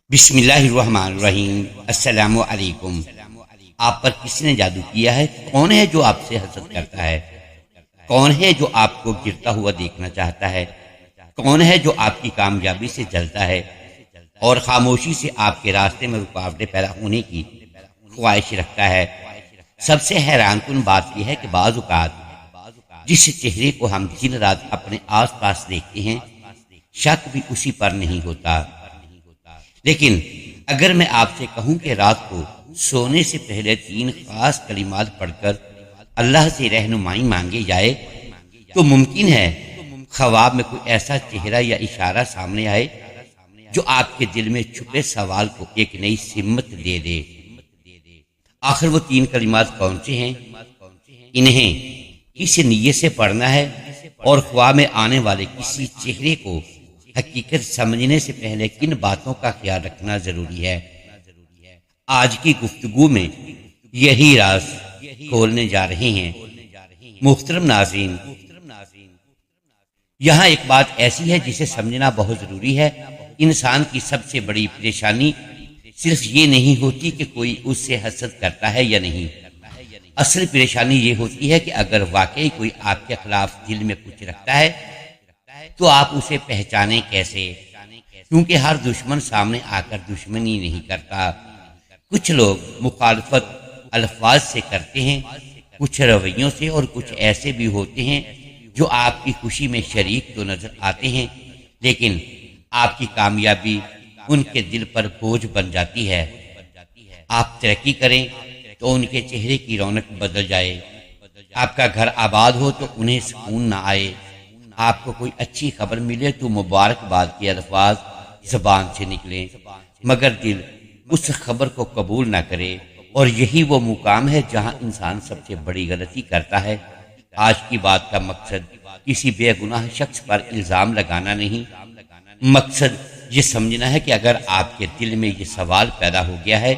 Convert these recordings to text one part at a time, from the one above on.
بسم اللہ الرحمن الرحیم۔ السلام علیکم۔ آپ پر کس نے جادو کیا ہے؟ کون ہے جو آپ سے حسد کرتا ہے؟ کون ہے جو آپ کو گرتا ہوا دیکھنا چاہتا ہے؟ کون ہے جو آپ کی کامیابی سے جلتا ہے اور خاموشی سے آپ کے راستے میں رکاوٹیں پیدا ہونے کی خواہش رکھتا ہے؟ سب سے حیران کن بات یہ ہے کہ بعض اوقات جس چہرے کو ہم دن رات اپنے آس پاس دیکھتے ہیں، شک بھی اسی پر نہیں ہوتا۔ لیکن اگر میں آپ سے کہوں کہ رات کو سونے سے پہلے 3 خاص کلمات پڑھ کر اللہ سے رہنمائی مانگے جائے تو ممکن ہے خواب میں کوئی ایسا چہرہ یا اشارہ سامنے آئے جو آپ کے دل میں چھپے سوال کو ایک نئی سمت دے دے۔ آخر وہ 3 کلمات کون سے ہیں؟ انہیں کس نیت سے پڑھنا ہے اور خواب میں آنے والے کسی چہرے کو حقیقت سمجھنے سے پہلے کن باتوں کا خیال رکھنا ضروری ہے؟ آج کی گفتگو میں یہی راز کھولنے جا رہے ہیں۔ محترم ناظرین، یہاں ایک بات ایسی ہے جسے سمجھنا بہت ضروری ہے۔ انسان کی سب سے بڑی پریشانی صرف یہ نہیں ہوتی کہ کوئی اس سے حسد کرتا ہے یا نہیں۔ اصل پریشانی یہ ہوتی ہے کہ اگر واقعی کوئی آپ کے خلاف دل میں کچھ رکھتا ہے تو آپ اسے پہچانیں کیسے؟ کیونکہ ہر دشمن سامنے آ کر دشمنی نہیں کرتا۔ کچھ لوگ مخالفت الفاظ سے کرتے ہیں، کچھ رویوں سے، اور کچھ ایسے بھی ہوتے ہیں جو آپ کی خوشی میں شریک تو نظر آتے ہیں لیکن آپ کی کامیابی ان کے دل پر بوجھ بن جاتی ہے۔ آپ ترقی کریں تو ان کے چہرے کی رونق بدل جائے، آپ کا گھر آباد ہو تو انہیں سکون نہ آئے، آپ کو کوئی اچھی خبر ملے تو مبارکباد کے الفاظ زبان سے نکلیں مگر دل اس خبر کو قبول نہ کرے، اور یہی وہ مقام ہے جہاں انسان سب سے بڑی غلطی کرتا ہے۔ آج کی بات کا مقصد کسی بے گناہ شخص پر الزام لگانا نہیں، مقصد یہ سمجھنا ہے کہ اگر آپ کے دل میں یہ سوال پیدا ہو گیا ہے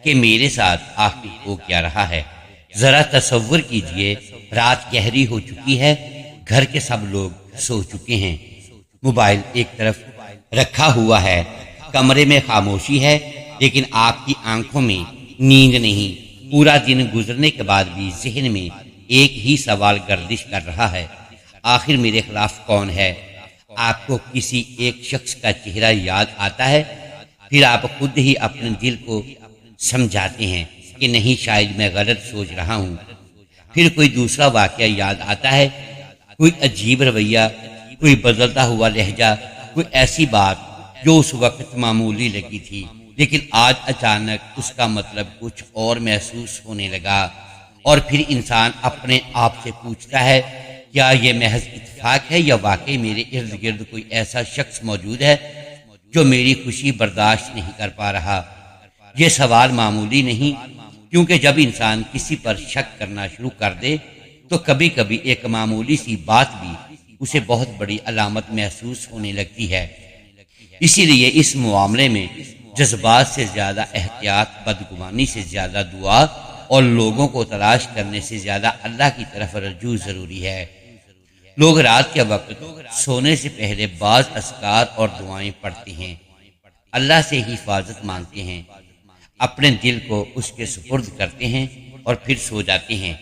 کہ میرے ساتھ آخر ہو کیا رہا ہے۔ ذرا تصور کیجئے، رات گہری ہو چکی ہے، گھر کے سب لوگ سو چکے ہیں، موبائل ایک طرف رکھا ہوا ہے، کمرے میں خاموشی ہے، لیکن آپ کی آنکھوں میں نیند نہیں۔ پورا دن گزرنے کے بعد بھی ذہن میں ایک ہی سوال گردش کر رہا ہے، آخر میرے خلاف کون ہے؟ آپ کو کسی ایک شخص کا چہرہ یاد آتا ہے، پھر آپ خود ہی اپنے دل کو سمجھاتے ہیں کہ نہیں، شاید میں غلط سوچ رہا ہوں۔ پھر کوئی دوسرا واقعہ یاد آتا ہے، کوئی عجیب رویہ، کوئی بدلتا ہوا لہجہ، کوئی ایسی بات جو اس وقت معمولی لگی تھی لیکن آج اچانک اس کا مطلب کچھ اور محسوس ہونے لگا، اور پھر انسان اپنے آپ سے پوچھتا ہے کیا یہ محض اتفاق ہے یا واقعی میرے ارد گرد کوئی ایسا شخص موجود ہے جو میری خوشی برداشت نہیں کر پا رہا؟ یہ سوال معمولی نہیں، کیونکہ جب انسان کسی پر شک کرنا شروع کر دے تو کبھی کبھی ایک معمولی سی بات بھی اسے بہت بڑی علامت محسوس ہونے لگتی ہے۔ اسی لیے اس معاملے میں جذبات سے زیادہ احتیاط، بدگمانی سے زیادہ دعا، اور لوگوں کو تلاش کرنے سے زیادہ اللہ کی طرف رجوع ضروری ہے۔ لوگ رات کے وقت سونے سے پہلے بعض اذکار اور دعائیں پڑھتے ہیں، اللہ سے حفاظت مانگتے ہیں، اپنے دل کو اس کے سپرد کرتے ہیں اور پھر سو جاتے ہیں۔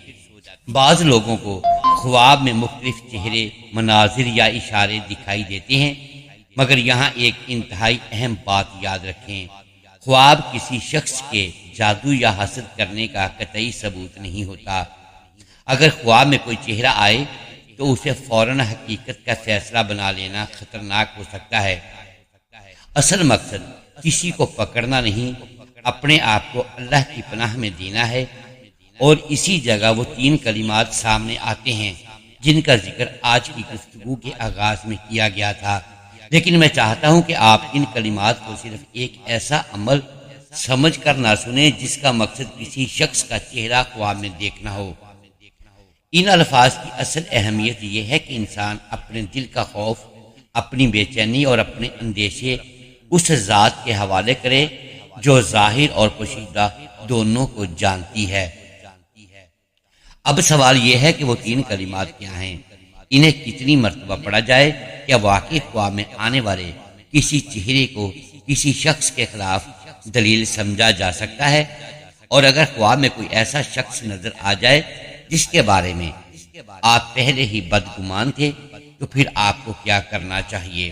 بعض لوگوں کو خواب میں مختلف چہرے، مناظر یا اشارے دکھائی دیتے ہیں، مگر یہاں ایک انتہائی اہم بات یاد رکھیں، خواب کسی شخص کے جادو یا حسد کرنے کا قطعی ثبوت نہیں ہوتا۔ اگر خواب میں کوئی چہرہ آئے تو اسے فوراً حقیقت کا فیصلہ بنا لینا خطرناک ہو سکتا ہے۔ اصل مقصد کسی کو پکڑنا نہیں، اپنے آپ کو اللہ کی پناہ میں دینا ہے، اور اسی جگہ وہ 3 کلمات سامنے آتے ہیں جن کا ذکر آج کی گفتگو کے آغاز میں کیا گیا تھا۔ لیکن میں چاہتا ہوں کہ آپ ان کلمات کو صرف ایک ایسا عمل سمجھ کر نہ سنیں جس کا مقصد کسی شخص کا چہرہ خواب میں دیکھنا ہو۔ ان الفاظ کی اصل اہمیت یہ ہے کہ انسان اپنے دل کا خوف، اپنی بے چینی اور اپنے اندیشے اس ذات کے حوالے کرے جو ظاہر اور پوشیدہ دونوں کو جانتی ہے۔ اب سوال یہ ہے کہ وہ 3 کلمات کیا ہیں، انہیں کتنی مرتبہ پڑھا جائے؟ کیا واقعی خواب میں آنے والے کسی چہرے کو کسی شخص کے خلاف دلیل سمجھا جا سکتا ہے، اور اگر خواب میں کوئی ایسا شخص نظر آ جائے جس کے بارے میں آپ پہلے ہی بدگمان تھے تو پھر آپ کو کیا کرنا چاہیے؟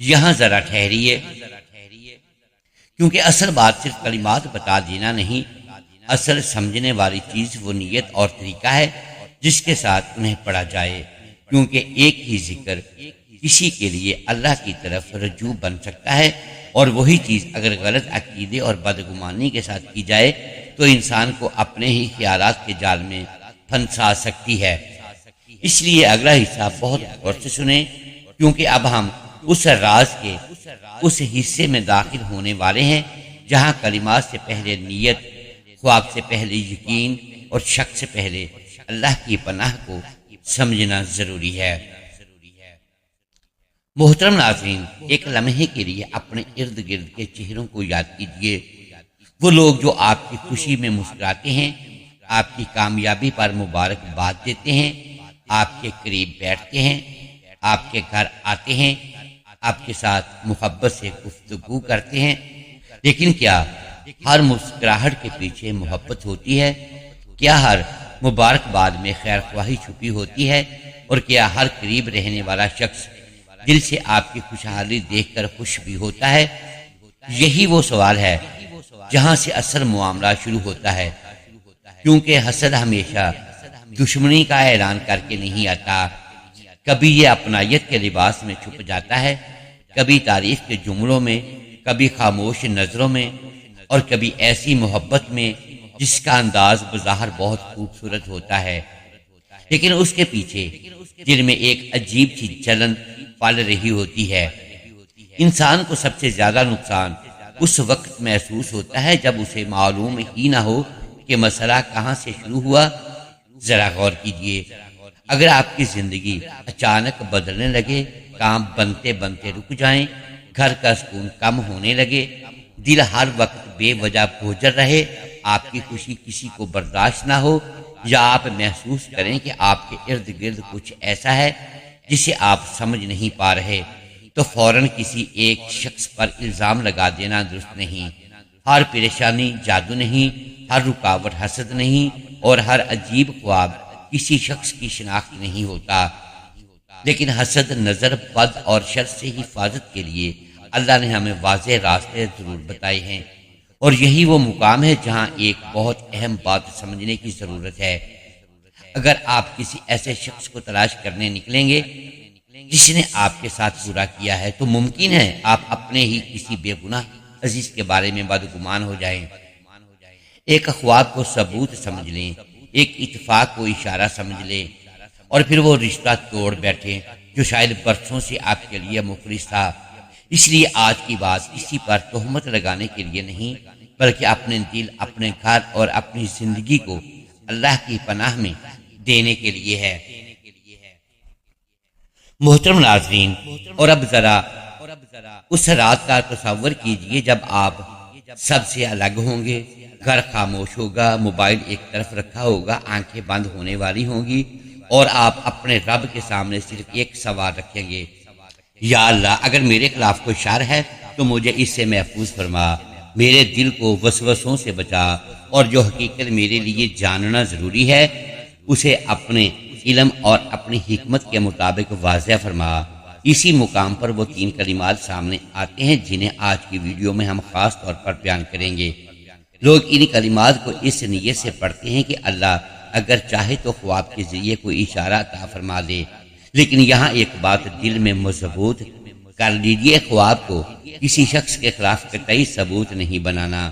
یہاں ذرا ٹھہریے، کیونکہ اصل بات صرف کلمات بتا دینا نہیں، اصل سمجھنے والی چیز وہ نیت اور طریقہ ہے جس کے ساتھ انہیں پڑھا جائے، کیونکہ ایک ہی ذکر کسی کے لیے اللہ کی طرف رجوع بن سکتا ہے، اور وہی چیز اگر غلط عقیدے اور بدگمانی کے ساتھ کی جائے تو انسان کو اپنے ہی خیالات کے جال میں پھنسا سکتی ہے۔ اس لیے اگلا حصہ بہت غور سے سنیں، کیونکہ اب ہم اس راز کے اس حصے میں داخل ہونے والے ہیں جہاں کلمات سے پہلے نیت، خواب سے پہلے یقین اور شک سے پہلے اللہ کی پناہ کو سمجھنا ضروری ہے۔ محترم ناظرین، ایک لمحے کے لیے اپنے ارد گرد کے چہروں کو یاد کیجیے، وہ لوگ جو آپ کی خوشی میں مسکراتے ہیں، آپ کی کامیابی پر مبارکباد دیتے ہیں، آپ کے قریب بیٹھتے ہیں، آپ کے گھر آتے ہیں، آپ کے ساتھ محبت سے گفتگو کرتے ہیں، لیکن کیا ہر مسکراہٹ کے پیچھے محبت ہوتی ہے؟ کیا ہر مبارکباد میں خیر خواہی چھپی ہوتی ہے؟ اور کیا ہر قریب رہنے والا شخص دل سے آپ کی خوشحالی دیکھ کر خوش بھی ہوتا ہے؟ یہی وہ سوال ہے جہاں سے اصل معاملہ شروع ہوتا ہے، کیونکہ حسد ہمیشہ دشمنی کا اعلان کر کے نہیں آتا، کبھی یہ اپنائیت کے لباس میں چھپ جاتا ہے، کبھی تعریف کے جملوں میں، کبھی خاموش نظروں میں، اور کبھی ایسی محبت میں جس کا انداز بظاہر بہت خوبصورت ہوتا ہے، لیکن اس کے پیچھے دل میں ایک عجیب سی جلن پل رہی ہوتی ہے۔ انسان کو سب سے زیادہ نقصان اس وقت محسوس ہوتا ہے جب اسے معلوم ہی نہ ہو کہ مسئلہ کہاں سے شروع ہوا۔ ذرا غور کیجئے، اگر آپ کی زندگی اچانک بدلنے لگے، کام بنتے بنتے رک جائیں، گھر کا سکون کم ہونے لگے، دل ہر وقت بے وجہ بوجھل رہے، آپ کی خوشی کسی کو برداشت نہ ہو، یا آپ محسوس کریں کہ آپ کے ارد گرد کچھ ایسا ہے جسے آپ سمجھ نہیں پا رہے، تو فوراً کسی ایک شخص پر الزام لگا دینا درست نہیں۔ ہر پریشانی جادو نہیں، ہر رکاوٹ حسد نہیں، اور ہر عجیب خواب کسی شخص کی شناخت نہیں ہوتا، لیکن حسد، نظر بد اور شر سے حفاظت کے لیے اللہ نے ہمیں واضح راستے ضرور بتائے ہیں، اور یہی وہ مقام ہے جہاں ایک بہت اہم بات سمجھنے کی ضرورت ہے۔ اگر آپ کسی ایسے شخص کو تلاش کرنے نکلیں گے جس نے آپ کے ساتھ برا کیا ہے، تو ممکن ہے آپ اپنے ہی کسی بے گناہ عزیز کے بارے میں بدگمان ہو جائیں، ایک خواب کو ثبوت سمجھ لیں، ایک اتفاق کو اشارہ سمجھ لیں، اور پھر وہ رشتہ توڑ بیٹھیں جو شاید برسوں سے آپ کے لیے مخلص تھا۔ اس لیے آج کی بات کسی پر تہمت لگانے کے لیے نہیں، بلکہ اپنے دل، اپنے گھر اور اپنی زندگی کو اللہ کی پناہ میں دینے کے لیے ہے۔ محترم ناظرین، اور اب ذرا اس رات کا تصور کیجئے جب آپ سب سے الگ ہوں گے، گھر خاموش ہوگا، موبائل ایک طرف رکھا ہوگا، آنکھیں بند ہونے والی ہوں گی، اور آپ اپنے رب کے سامنے صرف ایک سوال رکھیں گے: یا اللہ، اگر میرے خلاف کوئی شر ہے تو مجھے اس سے محفوظ فرما، میرے دل کو وسوسوں سے بچا، اور جو حقیقت میرے لیے جاننا ضروری ہے اسے اپنے علم اور اپنی حکمت کے مطابق واضح فرما۔ اسی مقام پر وہ 3 کلمات سامنے آتے ہیں جنہیں آج کی ویڈیو میں ہم خاص طور پر بیان کریں گے۔ لوگ ان کلمات کو اس نیت سے پڑھتے ہیں کہ اللہ اگر چاہے تو خواب کے ذریعے کوئی اشارہ عطا فرما دے، لیکن یہاں ایک بات دل میں مضبوط کر لیجیے: خواب کو کسی شخص کے خلاف قطعی ثبوت نہیں بنانا،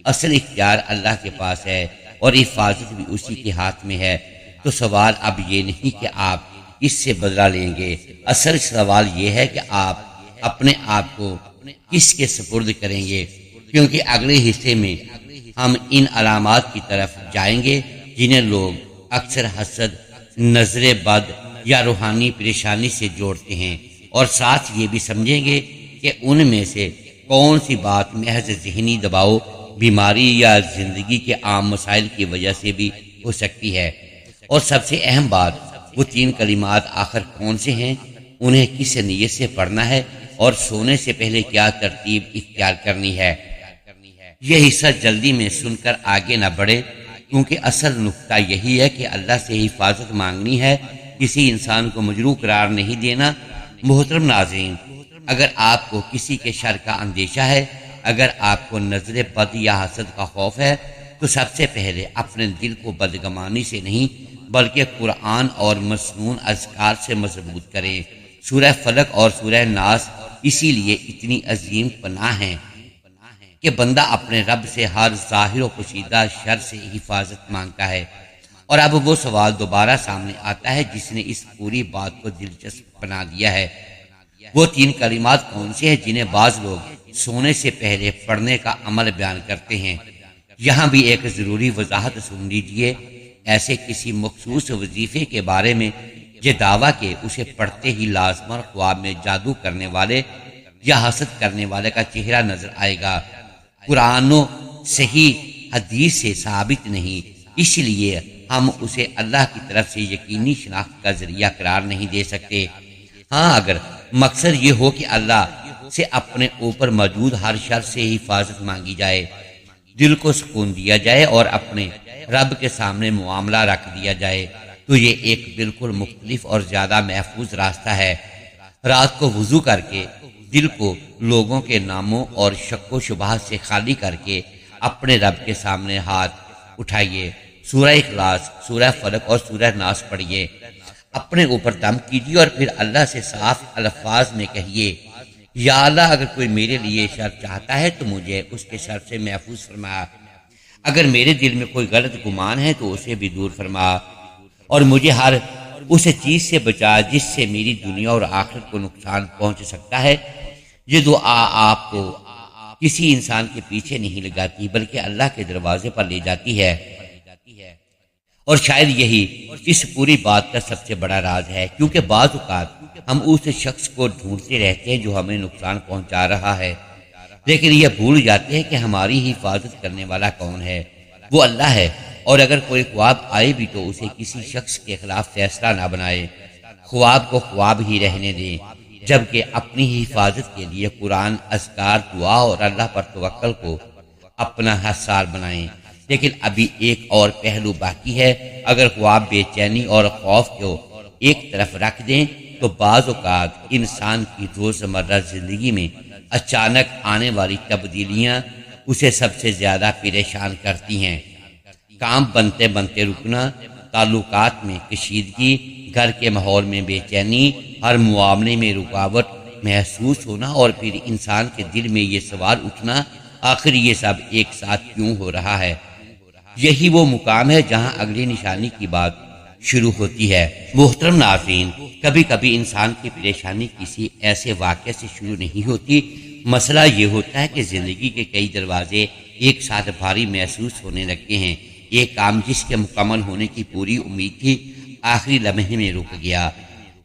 اصل اختیار اللہ کے پاس ہے اور حفاظت بھی اسی کے ہاتھ میں ہے۔ تو سوال اب یہ نہیں کہ آپ کس سے بدلہ لیں گے، اصل سوال یہ ہے کہ آپ اپنے آپ کو کس کے سپرد کریں گے، کیونکہ اگلے حصے میں ہم ان علامات کی طرف جائیں گے جنہیں لوگ اکثر حسد، نظر بد یا روحانی پریشانی سے جوڑتے ہیں، اور ساتھ یہ بھی سمجھیں گے کہ ان میں سے کون سی بات محض ذہنی دباؤ، بیماری یا زندگی کے عام مسائل کی وجہ سے بھی ہو سکتی ہے، اور سب سے اہم بات وہ 3 کلمات آخر کون سے ہیں، انہیں کس نیت سے پڑھنا ہے، اور سونے سے پہلے کیا ترتیب اختیار کرنی ہے۔ یہ حصہ جلدی میں سن کر آگے نہ بڑھے، کیونکہ اصل نقطہ یہی ہے کہ اللہ سے حفاظت مانگنی ہے، کسی انسان کو مجروح قرار نہیں دینا۔ محترم ناظرین، اگر آپ کو کسی کے شر کا اندیشہ ہے، اگر آپ کو نظر بد یا حسد کا خوف ہے، تو سب سے پہلے اپنے دل کو بدگمانی سے نہیں بلکہ قرآن اور مسنون اذکار سے مضبوط کریں۔ سورہ فلق اور سورہ ناس اسی لیے اتنی عظیم پناہ ہیں کہ بندہ اپنے رب سے ہر ظاہر و پوشیدہ شر سے حفاظت مانگتا ہے۔ اور اب وہ سوال دوبارہ سامنے آتا ہے جس نے اس پوری بات کو دلچسپ بنا دیا ہے۔ وہ 3 کلمات کون سے ہیں جنہیں بعض لوگ سونے سے پہلے پڑھنے کا عمل بیان کرتے ہیں؟ یہاں بھی ایک ضروری وضاحت سن لیجئے۔ ایسے کسی مخصوص وظیفے کے بارے میں یہ دعویٰ کہ اسے پڑھتے ہی لازماً خواب میں جادو کرنے والے یا حسد کرنے والے کا چہرہ نظر آئے گا، قرآن و صحیح حدیث سے ثابت نہیں، اس لیے ہم اسے اللہ کی طرف سے یقینی شناخت کا ذریعہ قرار نہیں دے سکتے۔ ہاں، اگر مقصد یہ ہو کہ اللہ سے اپنے اوپر موجود ہر شر سے حفاظت مانگی جائے، دل کو سکون دیا جائے اور اپنے رب کے سامنے معاملہ رکھ دیا جائے، تو یہ ایک بالکل مختلف اور زیادہ محفوظ راستہ ہے۔ رات کو وضو کر کے دل کو لوگوں کے ناموں اور شک و شبہات سے خالی کر کے اپنے رب کے سامنے ہاتھ اٹھائیے، سورہ اخلاص، سورہ فلق اور سورہ ناس پڑھیے، اپنے اوپر دم کیجیے اور پھر اللہ سے صاف الفاظ میں کہیے، یا اللہ، اگر کوئی میرے لیے شر چاہتا ہے تو مجھے اس کے شر سے محفوظ فرما، اگر میرے دل میں کوئی غلط گمان ہے تو اسے بھی دور فرما، اور مجھے ہر اس چیز سے بچا جس سے میری دنیا اور آخرت کو نقصان پہنچ سکتا ہے۔ یہ دعا آپ کو کسی انسان کے پیچھے نہیں لگاتی بلکہ اللہ کے دروازے پر لے جاتی ہے، اور شاید یہی اس پوری بات کا سب سے بڑا راز ہے، کیونکہ بعض اوقات ہم اس شخص کو ڈھونڈتے رہتے ہیں جو ہمیں نقصان پہنچا رہا ہے، لیکن یہ بھول جاتے ہیں کہ ہماری حفاظت کرنے والا کون ہے، وہ اللہ ہے۔ اور اگر کوئی خواب آئے بھی تو اسے کسی شخص کے خلاف فیصلہ نہ بنائے، خواب کو خواب ہی رہنے دیں، جبکہ اپنی حفاظت کے لیے قرآن، اذکار، دعا اور اللہ پر توکل کو اپنا حصار بنائیں۔ لیکن ابھی ایک اور پہلو باقی ہے۔ اگر خواب بے چینی اور خوف کو ایک طرف رکھ دیں تو بعض اوقات انسان کی روزمرہ زندگی میں اچانک آنے والی تبدیلیاں اسے سب سے زیادہ پریشان کرتی ہیں۔ کام بنتے بنتے رکنا، تعلقات میں کشیدگی، گھر کے ماحول میں بے چینی، ہر معاملے میں رکاوٹ محسوس ہونا، اور پھر انسان کے دل میں یہ سوال اٹھنا، آخر یہ سب ایک ساتھ کیوں ہو رہا ہے؟ یہی وہ مقام ہے جہاں اگلی نشانی کی بات شروع ہوتی ہے۔ محترم ناظرین، کبھی کبھی انسان کی پریشانی کسی ایسے واقعے سے شروع نہیں ہوتی۔ مسئلہ یہ ہوتا ہے کہ زندگی کے کئی دروازے ایک ساتھ بھاری محسوس ہونے لگتے ہیں۔ ایک کام جس کے مکمل ہونے کی پوری امید تھی، آخری لمحے میں رک گیا۔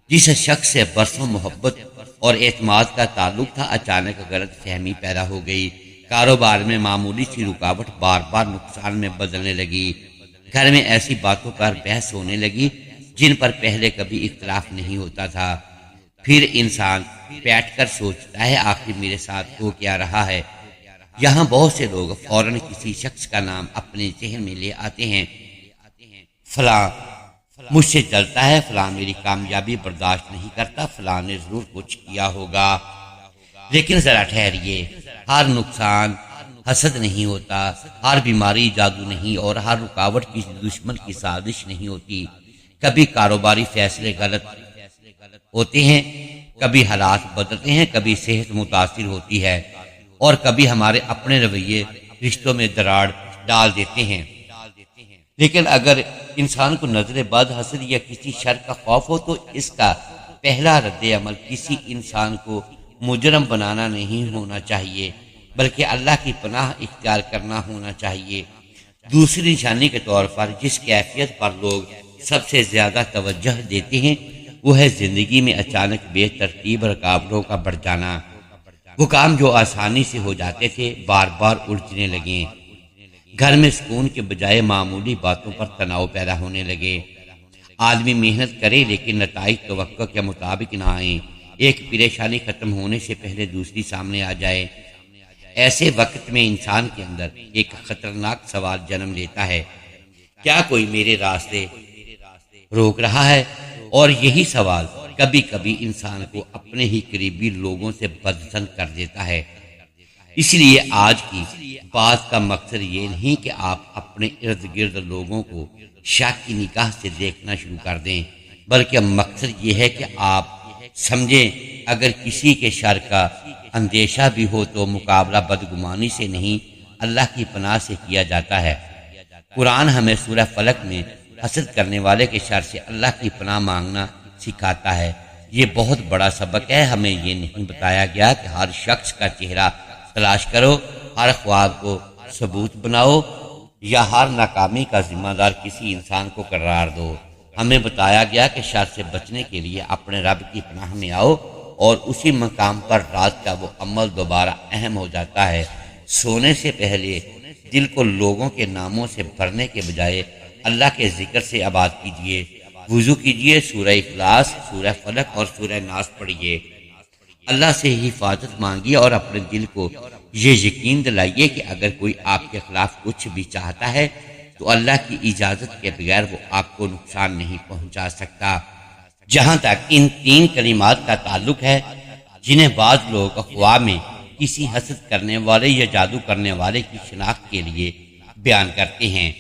جس شخص سے برسوں محبت اور اعتماد کا تعلق تھا، اچانک غلط فہمی پیدا ہو گئی۔ کاروبار میں معمولی سی رکاوٹ بار بار نقصان میں بدلنے لگی۔ گھر میں ایسی باتوں پر بحث ہونے لگی جن پر پہلے کبھی اختلاف نہیں ہوتا تھا۔ پھر انسان بیٹھ کر سوچتا ہے، آخر میرے ساتھ ہو کیا رہا ہے؟ یہاں بہت سے لوگ فوراً کسی شخص کا نام اپنے ذہن میں لے آتے ہیں، فلاں مجھ سے جلتا ہے، فلاں میری کامیابی برداشت نہیں کرتا، فلاں نے ضرور کچھ کیا ہوگا۔ لیکن ذرا ٹھہریے، ہر نقصان حسد نہیں ہوتا، ہر بیماری جادو نہیں، اور ہر رکاوٹ کسی دشمن کی سازش نہیں ہوتی۔ کبھی کاروباری فیصلے غلط ہوتے ہیں، کبھی حالات بدلتے ہیں، کبھی صحت متاثر ہوتی ہے، اور کبھی ہمارے اپنے رویے رشتوں میں دراڑ ڈال دیتے ہیں۔ لیکن اگر انسان کو نظر بد، حسد یا کسی شر کا خوف ہو تو اس کا پہلا رد عمل کسی انسان کو مجرم بنانا نہیں ہونا چاہیے، بلکہ اللہ کی پناہ اختیار کرنا ہونا چاہیے۔ دوسری نشانی کے طور پر جس کیفیت پر لوگ سب سے زیادہ توجہ دیتے ہیں وہ ہے زندگی میں اچانک بے ترتیب رکاوٹوں کا بڑھ جانا۔ وہ کام جو آسانی سے ہو جاتے تھے بار بار الجھنے لگے، گھر میں سکون کے بجائے معمولی باتوں پر تناؤ پیدا ہونے لگے، آدمی محنت کرے لیکن نتائج توقع کے مطابق نہ آئیں، ایک پریشانی ختم ہونے سے پہلے دوسری سامنے آ جائے۔ ایسے وقت میں انسان کے اندر ایک خطرناک سوال جنم لیتا ہے، کیا کوئی میرے راستے روک رہا ہے؟ اور یہی سوال کبھی کبھی انسان کو اپنے ہی قریبی لوگوں سے بدظن کر دیتا ہے۔ اس لیے آج کی بات کا مقصد یہ نہیں کہ آپ اپنے ارد گرد لوگوں کو شک کی نگاہ سے دیکھنا شروع کر دیں، بلکہ مقصد یہ ہے کہ آپ سمجھیں اگر کسی کے شر کا اندیشہ بھی ہو تو مقابلہ بدگمانی سے نہیں، اللہ کی پناہ سے کیا جاتا ہے۔ قرآن ہمیں سورہ فلق میں حسد کرنے والے کے شر سے اللہ کی پناہ مانگنا سکھاتا ہے۔ یہ بہت بڑا سبق ہے۔ ہمیں یہ نہیں بتایا گیا کہ ہر شخص کا چہرہ تلاش کرو، ہر خواب کو ثبوت بناؤ یا ہر ناکامی کا ذمہ دار کسی انسان کو قرار دو۔ ہمیں بتایا گیا کہ شر سے بچنے کے لیے اپنے رب کی پناہ میں آؤ، اور اسی مقام پر رات کا وہ عمل دوبارہ اہم ہو جاتا ہے۔ سونے سے پہلے دل کو لوگوں کے ناموں سے بھرنے کے بجائے اللہ کے ذکر سے آباد کیجیے۔ وضو کیجیے، سورہ اخلاص، سورہ فلق اور سورہ ناس پڑھیے، اللہ سے حفاظت مانگیے اور اپنے دل کو یہ یقین دلائیے کہ اگر کوئی آپ کے خلاف کچھ بھی چاہتا ہے تو اللہ کی اجازت کے بغیر وہ آپ کو نقصان نہیں پہنچا سکتا۔ جہاں تک ان تین کلمات کا تعلق ہے جنہیں بعض لوگ خواب میں کسی حسد کرنے والے یا جادو کرنے والے کی شناخت کے لیے بیان کرتے ہیں،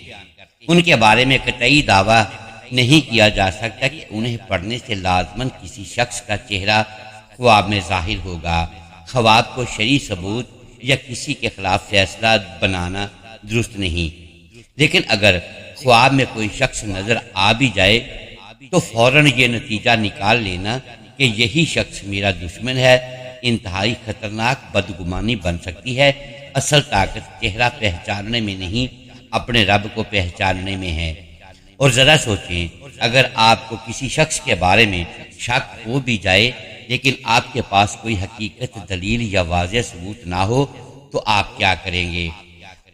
ان کے بارے میں قطعی دعویٰ نہیں کیا جا سکتا کہ انہیں پڑھنے سے لازماً کسی شخص کا چہرہ خواب میں ظاہر ہوگا۔ خواب کو شرعی ثبوت یا کسی کے خلاف فیصلہ بنانا درست نہیں، لیکن اگر خواب میں کوئی شخص نظر آ بھی جائے تو فوراً یہ نتیجہ نکال لینا کہ یہی شخص میرا دشمن ہے انتہائی خطرناک بدگمانی بن سکتی ہے۔ اصل طاقت چہرہ پہچاننے میں نہیں، اپنے رب کو پہچاننے میں ہے۔ اور ذرا سوچیں، اگر آپ کو کسی شخص کے بارے میں شک ہو بھی جائے لیکن آپ کے پاس کوئی حقیقت، دلیل یا واضح ثبوت نہ ہو تو آپ کیا کریں گے؟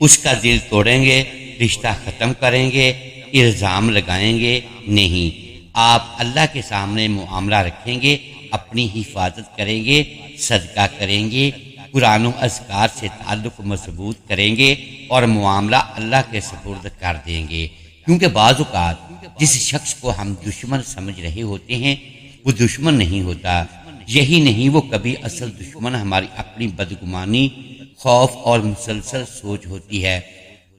اس کا دل توڑیں گے، رشتہ ختم کریں گے، الزام لگائیں گے؟ نہیں، آپ اللہ کے سامنے معاملہ رکھیں گے، اپنی حفاظت کریں گے، صدقہ کریں گے، قرآن و اذکار سے تعلق مضبوط کریں گے اور معاملہ اللہ کے سپرد کر دیں گے، کیونکہ بعض اوقات جس شخص کو ہم دشمن سمجھ رہے ہوتے ہیں وہ دشمن نہیں ہوتا۔ یہی نہیں، وہ کبھی اصل دشمن ہماری اپنی بدگمانی، خوف اور مسلسل سوچ ہوتی ہے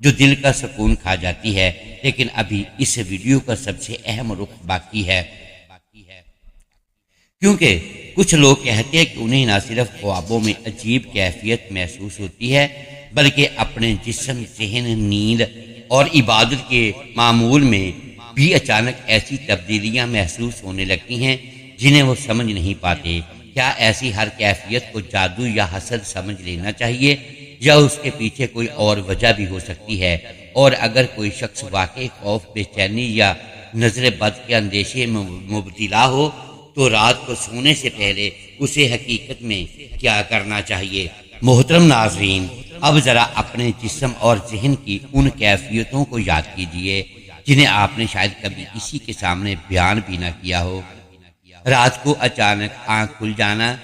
جو دل کا سکون کھا جاتی ہے۔ لیکن ابھی اس ویڈیو کا سب سے اہم رخ باقی ہے، کیونکہ کچھ لوگ کہتے ہیں کہ انہیں نہ صرف خوابوں میں عجیب کیفیت محسوس ہوتی ہے بلکہ اپنے جسم، ذہن، نیند اور عبادت کے معمول میں بھی اچانک ایسی تبدیلیاں محسوس ہونے لگتی ہیں جنہیں وہ سمجھ نہیں پاتے۔ کیا ایسی ہر کیفیت کو جادو یا حسد سمجھ لینا چاہیے یا اس کے پیچھے کوئی اور وجہ بھی ہو سکتی ہے؟ اور اگر کوئی شخص واقعی خوف، بے چینی یا نظر بد کے اندیشے میں مبتلا ہو تو رات کو سونے سے پہلے اسے حقیقت میں کیا کرنا چاہیے؟ محترم ناظرین، اب ذرا اپنے جسم اور ذہن کی ان کیفیتوں کو یاد کیجیے جنہیں آپ نے شاید کبھی کسی کے سامنے بیان بھی نہ کیا ہو۔ رات کو اچانک آنکھ کھل جانا،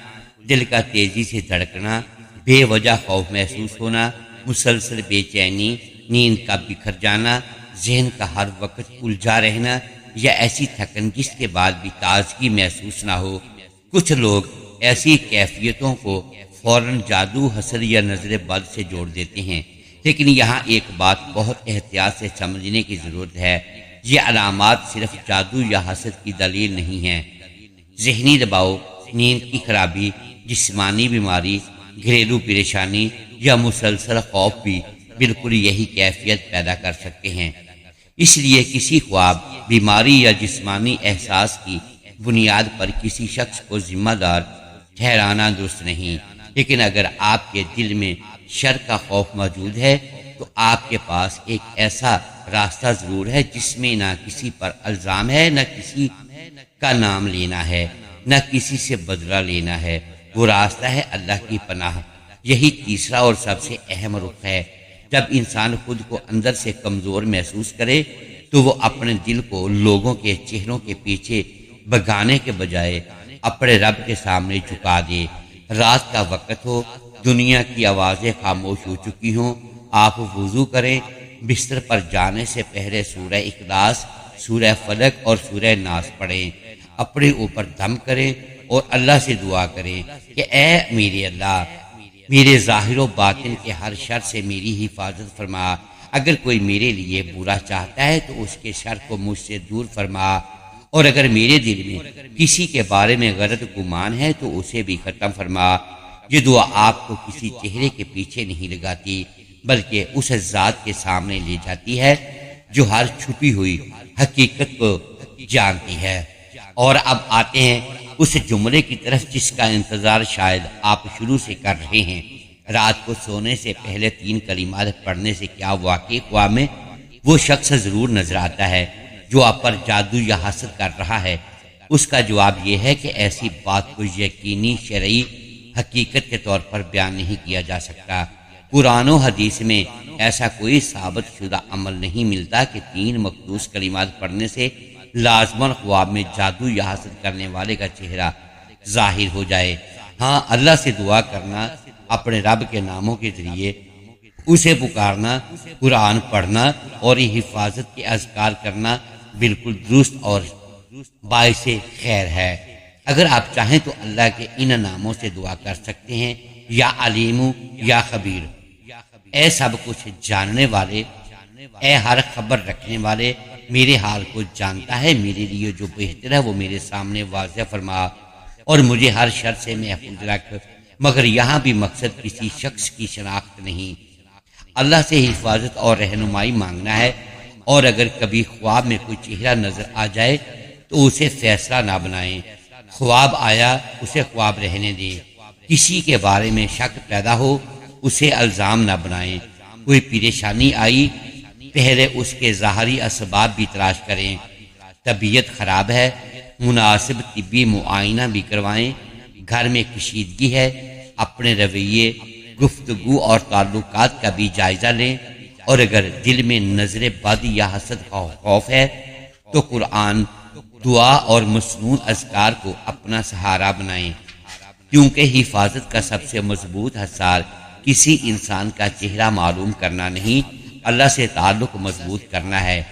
دل کا تیزی سے دھڑکنا، بے وجہ خوف محسوس ہونا، مسلسل بے چینی، نیند کا بکھر جانا، ذہن کا ہر وقت الجھا رہنا یا ایسی تھکن جس کے بعد بھی تازگی محسوس نہ ہو۔ کچھ لوگ ایسی کیفیتوں کو فوراً جادو، حسد یا نظر بد سے جوڑ دیتے ہیں، لیکن یہاں ایک بات بہت احتیاط سے سمجھنے کی ضرورت ہے۔ یہ علامات صرف جادو یا حسد کی دلیل نہیں ہیں۔ ذہنی دباؤ، نیند کی خرابی، جسمانی بیماری، گھریلو پریشانی یا مسلسل خوف بھی بالکل یہی کیفیت پیدا کر سکتے ہیں۔ اس لیے کسی خواب، بیماری یا جسمانی احساس کی بنیاد پر کسی شخص کو ذمہ دار ٹھہرانا درست نہیں، لیکن اگر آپ کے دل میں شر کا خوف موجود ہے تو آپ کے پاس ایک ایسا راستہ ضرور ہے جس میں نہ کسی پر الزام ہے، نہ کسی کا نام لینا ہے، نہ کسی سے بدلہ لینا ہے۔ وہ راستہ ہے اللہ کی پناہ۔ یہی تیسرا اور سب سے اہم رخ ہے۔ جب انسان خود کو اندر سے کمزور محسوس کرے تو وہ اپنے دل کو لوگوں کے چہروں کے پیچھے بھگانے کے بجائے اپنے رب کے سامنے جھکا دے۔ رات کا وقت ہو، دنیا کی آوازیں خاموش ہو چکی ہوں، آپ وضو کریں، بستر پر جانے سے پہلے سورہ اخلاص، سورہ فلق اور سورہ ناس پڑھیں، اپنے اوپر دم کریں اور اللہ سے دعا کریں کہ اے میرے اللہ، میرے ظاہر و باطن کے ہر شر سے میری حفاظت فرما۔ اگر کوئی میرے لیے برا چاہتا ہے تو اس کے شر کو مجھ سے دور فرما، اور اگر میرے دل میں کسی کے بارے میں غلط گمان ہے تو اسے بھی ختم فرما۔ یہ دعا آپ کو کسی چہرے کے پیچھے نہیں لگاتی، بلکہ اس ذات کے سامنے لے جاتی ہے جو ہر چھپی ہوئی حقیقت کو جانتی ہے۔ اور اب آتے ہیں اس جملے کی طرف جس کا انتظار شاید آپ شروع سے کر رہے ہیں۔ رات کو سونے سے پہلے 3 کلمات پڑھنے سے کیا واقعی خواب میں وہ شخص ضرور نظر آتا ہے جو آپ پر جادو یا حسد کر رہا ہے؟ اس کا جواب یہ ہے کہ ایسی بات کو یقینی شرعی حقیقت کے طور پر بیان نہیں کیا جا سکتا۔ قرآن و حدیث میں ایسا کوئی ثابت شدہ عمل نہیں ملتا کہ 3 مخصوص کلمات پڑھنے سے لازماً خواب میں جادو یا حسد کرنے والے کا چہرہ ظاہر ہو جائے۔ ہاں، اللہ سے دعا کرنا، اپنے رب کے ناموں کے ذریعے اسے پکارنا، قرآن پڑھنا اور حفاظت کے اذکار کرنا بالکل درست اور باعث خیر ہے۔ اگر آپ چاہیں تو اللہ کے ان ناموں سے دعا کر سکتے ہیں، یا علیم، یا خبیر، اے سب کچھ جاننے والے، اے ہر خبر رکھنے والے، میرے حال کو جانتا ہے، میرے لیے جو بہتر ہے وہ میرے سامنے واضح فرما، اور مجھے ہر شر سے محفوظ رکھ۔ مگر یہاں بھی مقصد کسی شخص کی شناخت نہیں، اللہ سے حفاظت اور رہنمائی مانگنا ہے۔ اور اگر کبھی خواب میں کوئی چہرہ نظر آ جائے تو اسے فیصلہ نہ بنائیں۔ خواب آیا، اسے خواب رہنے دیں۔ کسی کے بارے میں شک پیدا ہو، اسے الزام نہ بنائیں۔ کوئی پریشانی آئی، پہلے اس کے ظاہری اسباب بھی تلاش کریں۔ طبیعت خراب ہے، مناسب طبی معائنہ بھی کروائیں۔ گھر میں کشیدگی ہے، اپنے رویے، گفتگو اور تعلقات کا بھی جائزہ لیں۔ اور اگر دل میں نظر بد یا حسد کا خوف ہے تو قرآن، دعا اور مسنون اذکار کو اپنا سہارا بنائیں، کیونکہ حفاظت کا سب سے مضبوط ہتھیار کسی انسان کا چہرہ معلوم کرنا نہیں، اللہ سے تعلق مضبوط کرنا ہے۔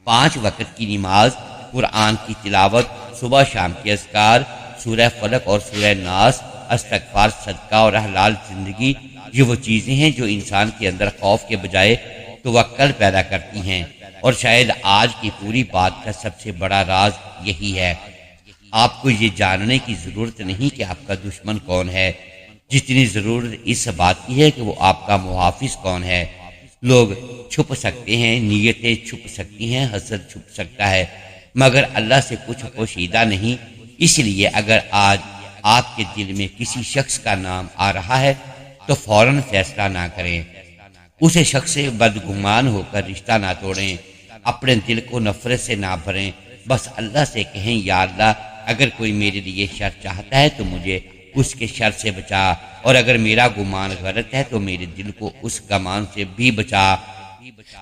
5 وقت کی نماز، قرآن کی تلاوت، صبح شام کے اذکار، سورہ فلق اور سورہ ناس، استغفار، صدقہ اور حلال زندگی، یہ وہ چیزیں ہیں جو انسان کے اندر خوف کے بجائے توکل پیدا کرتی ہیں۔ اور شاید آج کی پوری بات کا سب سے بڑا راز یہی ہے۔ آپ کو یہ جاننے کی ضرورت نہیں کہ آپ کا دشمن کون ہے، جتنی ضرورت اس بات کی ہے کہ وہ آپ کا محافظ کون ہے۔ لوگ چھپ سکتے ہیں، نیتیں چھپ سکتی ہیں، حسد چھپ سکتا ہے، مگر اللہ سے کچھ پوشیدہ نہیں۔ اس لیے اگر آج آپ کے دل میں کسی شخص کا نام آ رہا ہے تو فوراً فیصلہ نہ کریں، اس شخص سے بدگمان ہو کر رشتہ نہ توڑیں، اپنے دل کو نفرت سے نہ بھریں۔ بس اللہ سے کہیں، یا اللہ، اگر کوئی میرے لیے شر چاہتا ہے تو مجھے اس کے شر سے بچا، اور اگر میرا گمان غلط ہے تو میرے دل کو اس گمان سے بھی بچا۔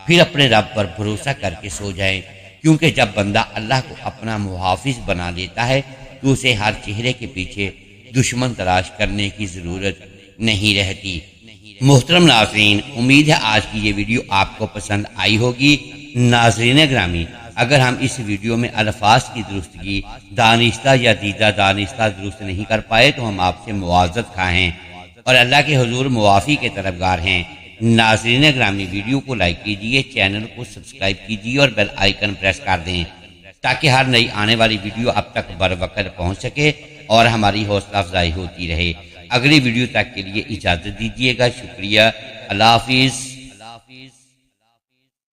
پھر اپنے رب پر بھروسہ کر کے سو جائیں، کیونکہ جب بندہ اللہ کو اپنا محافظ بنا لیتا ہے تو اسے ہر چہرے کے پیچھے دشمن تلاش کرنے کی ضرورت نہیں رہتی۔ محترم ناظرین، امید ہے آج کی یہ ویڈیو آپ کو پسند آئی ہوگی۔ ناظرین گرامی، اگر ہم اس ویڈیو میں الفاظ کی درستگی دانستہ یا دیدہ دانستہ درست نہیں کر پائے تو ہم آپ سے معذرت خواہیں اور اللہ کے حضور معافی کے طلبگار ہیں۔ ناظرین گرامی، ویڈیو کو لائک کیجئے، چینل کو سبسکرائب کیجئے اور بیل آئیکن پریس کر دیں تاکہ ہر نئی آنے والی ویڈیو اب تک بروقت پہنچ سکے اور ہماری حوصلہ افزائی ہوتی رہے۔ اگلی ویڈیو تک کے لیے اجازت دیجیے گا۔ شکریہ، اللہ حافظ۔